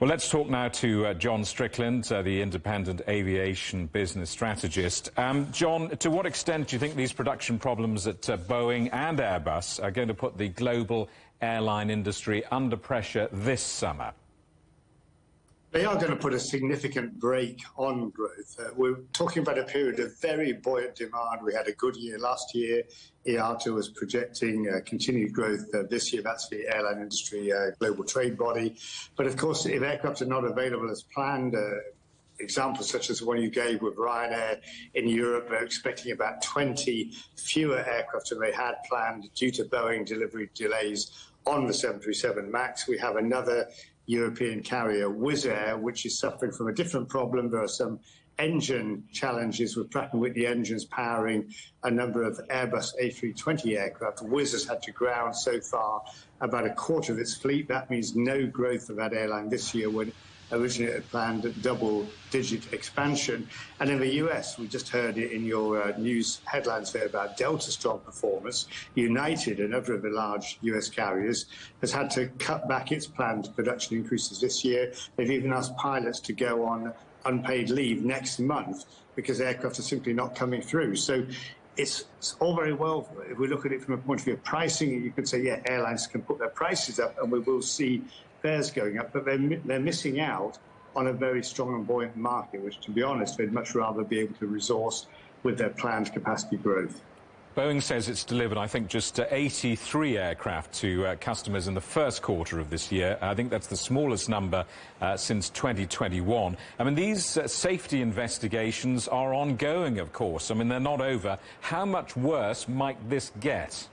Well, let's talk now to John Strickland, the independent aviation business strategist. John, to what extent do you think these production problems at Boeing and Airbus are going to put the global airline industry under pressure this summer? They are going to put a significant brake on growth. We're talking about a period of very buoyant demand. We had a good year last year. IATA was projecting continued growth this year. That's the airline industry global trade body. But of course, if aircraft are not available as planned, examples such as the one you gave with Ryanair in Europe, they're expecting about 20 fewer aircraft than they had planned due to Boeing delivery delays on the 737 MAX. We have another European carrier, Wizz Air, which is suffering from a different problem. There are some engine challenges with Pratt & Whitney engines powering a number of Airbus A320 aircraft. Wizz has had to ground so far about a quarter of its fleet. That means no growth of that airline this year when originally it planned double-digit expansion. And in the US, we just heard it in your news headlines there about Delta's strong performance. United, another of the large US carriers, has had to cut back its planned production increases this year. They've even asked pilots to go on unpaid leave next month because aircraft are simply not coming through. So it's all very well, if we look at it from a point of view of pricing, you could say, yeah, airlines can put their prices up and we will see fares going up, but they're missing out on a very strong and buoyant market, which, to be honest, they'd much rather be able to resource with their planned capacity growth. Boeing says it's delivered, I think, just 83 aircraft to customers in the first quarter of this year. I think that's the smallest number since 2021. I mean, these safety investigations are ongoing, of course. I mean, they're not over. How much worse might this get?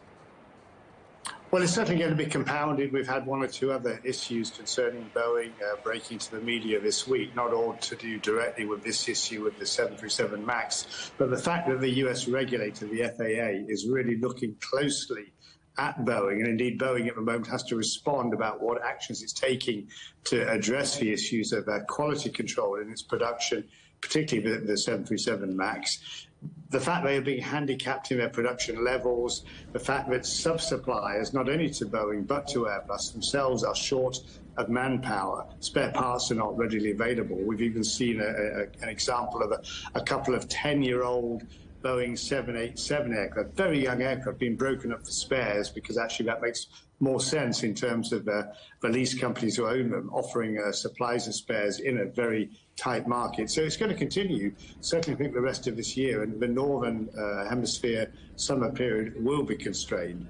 Well, it's certainly going to be compounded. We've had one or two other issues concerning Boeing breaking to the media this week, not all to do directly with this issue with the 737 MAX, but the fact that the US regulator, the FAA, is really looking closely at Boeing, and indeed Boeing at the moment has to respond about what actions it's taking to address the issues of quality control in its production, particularly the 737 MAX. The fact they are being handicapped in their production levels, the fact that sub-suppliers, not only to Boeing but to Airbus themselves, are short of manpower. Spare parts are not readily available. We've even seen an example of a couple of 10-year-old Boeing 787 aircraft, very young aircraft, being broken up for spares because actually that makes more sense in terms of the lease companies who own them offering supplies of spares in a very tight market. So it's going to continue, certainly I think the rest of this year, and the northern hemisphere summer period will be constrained.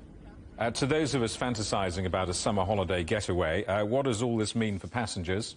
To those of us fantasizing about a summer holiday getaway, what does all this mean for passengers?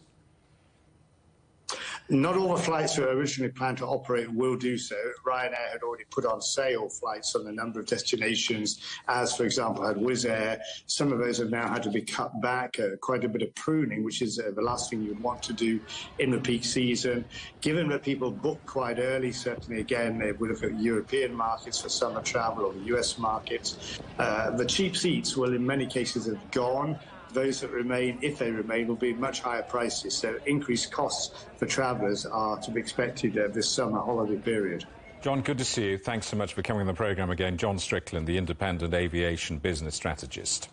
Not all the flights that were originally planned to operate will do so. Ryanair had already put on sale flights on a number of destinations, as, for example, had Wizz Air. Some of those have now had to be cut back, quite a bit of pruning, which is the last thing you'd want to do in the peak season. Given that people book quite early, certainly, again, if we look at European markets for summer travel or the US markets, the cheap seats will, in many cases, have gone. Those that remain, if they remain, will be much higher prices. So increased costs for travellers are to be expected this summer holiday period. John, good to see you. Thanks so much for coming on the programme again. John Strickland, the independent aviation business strategist.